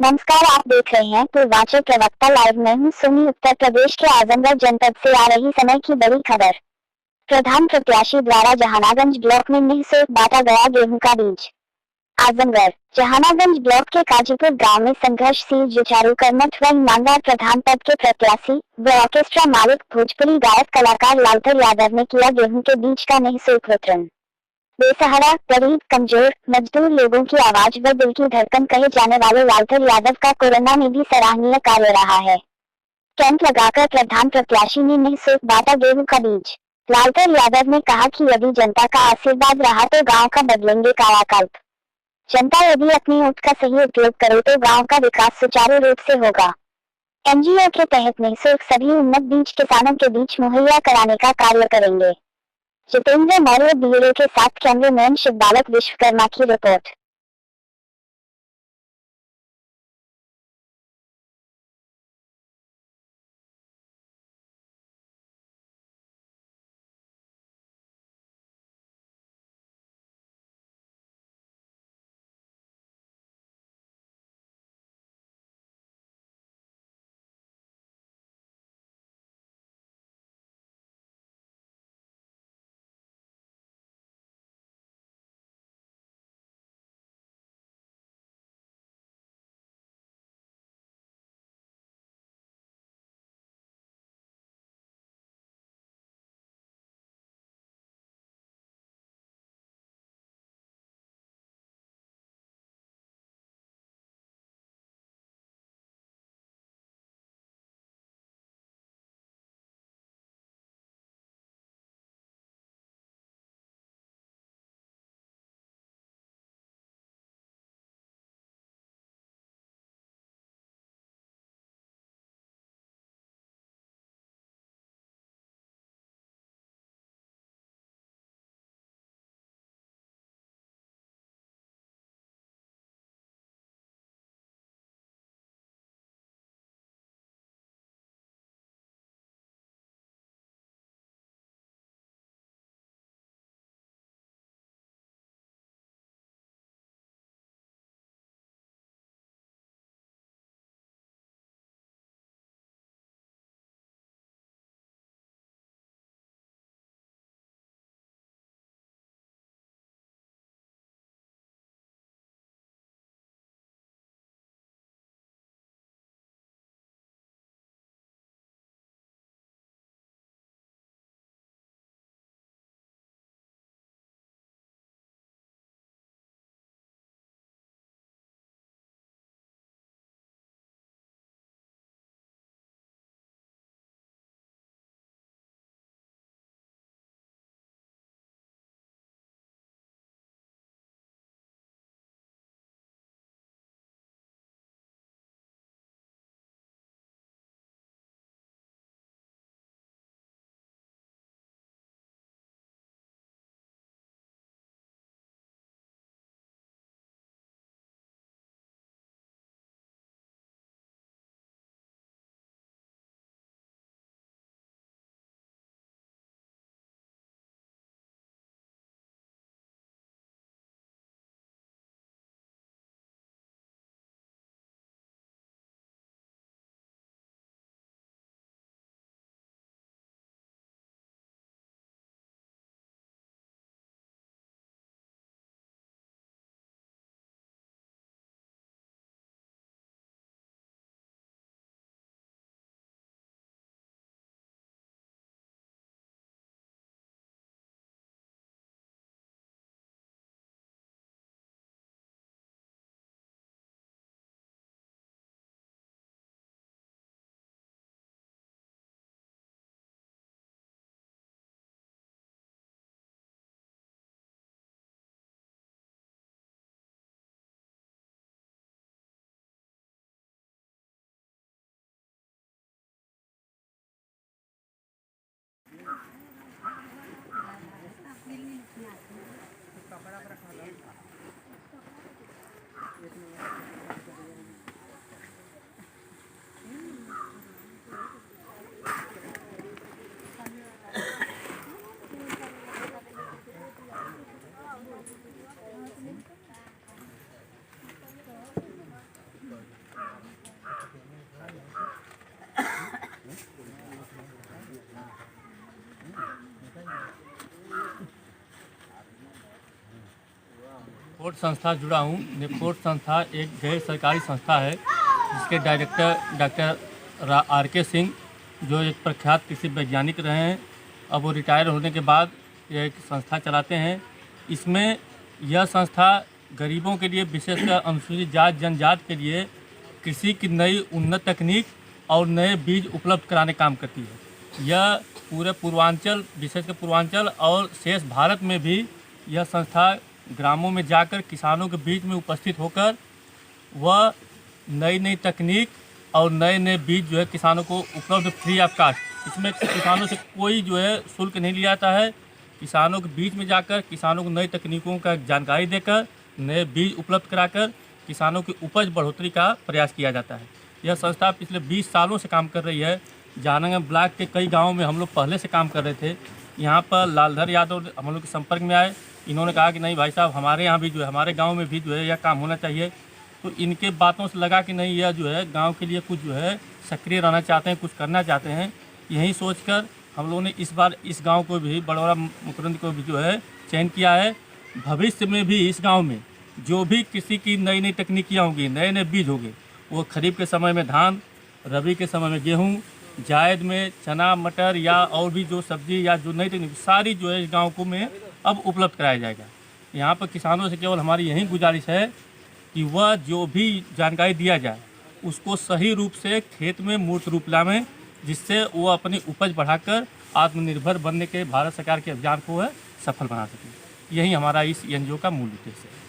नमस्कार, आप देख रहे हैं पूर्वांचल प्रवक्ता लाइव में हूं सुनी। उत्तर प्रदेश के आजमगढ़ जनपद से आ रही समय की बड़ी खबर। प्रधान प्रत्याशी द्वारा जहानागंज ब्लॉक में निःशुल्क बांटा गया गेहूं का बीज। आजमगढ़ जहानागंज ब्लॉक के काजीपुर गांव में संघर्षशील जुझारू कर्मठ व ईमानदार प्रधान पद के प्रत्याशी व ऑर्केस्ट्रा मालिक भोजपुरी गायक कलाकार लालधर यादव ने किया गेहूं के बीज का निःशुल्क वितरण। बेसहारा, गरीब, कमजोर, मजदूर लोगों की आवाज व दिल की धड़कन कहे जाने वाले लालधर यादव का कोरोना में भी सराहनीय कार्य रहा है। कैंप लगाकर प्रधान प्रत्याशी ने निःशुल्क बांटा गेहूं का बीज। लालधर यादव ने कहा कि यदि जनता का आशीर्वाद रहा तो गांव का बदलेंगे कायाकल्प। जनता यदि अपनी वोट का सही उपयोग करे तो गांव का विकास सुचारू रूप से होगा। एनजीओ के तहत निःशुल्क सभी उन्नत बीज किसानों के बीच मुहैया कराने का कार्य करेंगे। जितेंद्र मौर्य ब्यूरो के साथ कैमरामैन शिवबालक विश्वकर्मा की रिपोर्ट। निफोर्ट संस्था जुड़ा हूँ। निफोर्ट संस्था एक गैर सरकारी संस्था है जिसके डायरेक्टर डॉक्टर RK सिंह, जो एक प्रख्यात कृषि वैज्ञानिक रहे हैं। अब वो रिटायर होने के बाद ये एक संस्था चलाते हैं। इसमें यह संस्था गरीबों के लिए, विशेषकर अनुसूचित जाति जनजाति के लिए कृषि की नई उन्नत तकनीक और नए बीज उपलब्ध कराने का काम करती है। यह पूरे पूर्वांचल, विशेषकर पूर्वांचल और शेष भारत में भी यह संस्था ग्रामों में जाकर किसानों के बीच में उपस्थित होकर वह नई नई तकनीक और नए नए बीज जो है किसानों को उपलब्ध फ्री ऑफ कास्ट, इसमें किसानों से कोई जो है शुल्क नहीं लिया जाता है। किसानों के बीच में जाकर किसानों को नई तकनीकों का जानकारी देकर नए बीज उपलब्ध कराकर किसानों की उपज बढ़ोतरी का प्रयास किया जाता है। यह संस्था पिछले 20 सालों से काम कर रही है। जहानागंज ब्लॉक के कई गाँवों में हम लोग पहले से काम कर रहे थे। यहाँ पर लालधर यादव हम लोग के संपर्क में आए। इन्होंने कहा कि नहीं भाई साहब, हमारे यहाँ भी जो है, हमारे गाँव में भी जो है यह काम होना चाहिए। तो इनके बातों से लगा कि नहीं, यह जो है गांव के लिए कुछ जो है सक्रिय रहना चाहते हैं, कुछ करना चाहते हैं। यही सोचकर हम लोगों ने इस बार इस गांव को भी, बड़ौरा मुकरंद को भी जो है चयन किया है। भविष्य में भी इस गांव में जो भी किसी की नई नई तकनीकियाँ होंगी, नए नए बीज होंगे, वो खरीफ के समय में धान, रबी के समय में गेहूँ, जायद में चना, मटर या और भी जो सब्जी या जो नई तकनीक सारी जो है इस गाँव को में अब उपलब्ध कराया जाएगा। यहाँ पर किसानों से केवल हमारी यही गुजारिश है कि वह जो भी जानकारी दिया जाए उसको सही रूप से खेत में मूर्त रूप लाएं, जिससे वो अपनी उपज बढ़ाकर आत्मनिर्भर बनने के भारत सरकार के अभियान को है सफल बना सकें। यही हमारा इस NGO का मूल उद्देश्य है।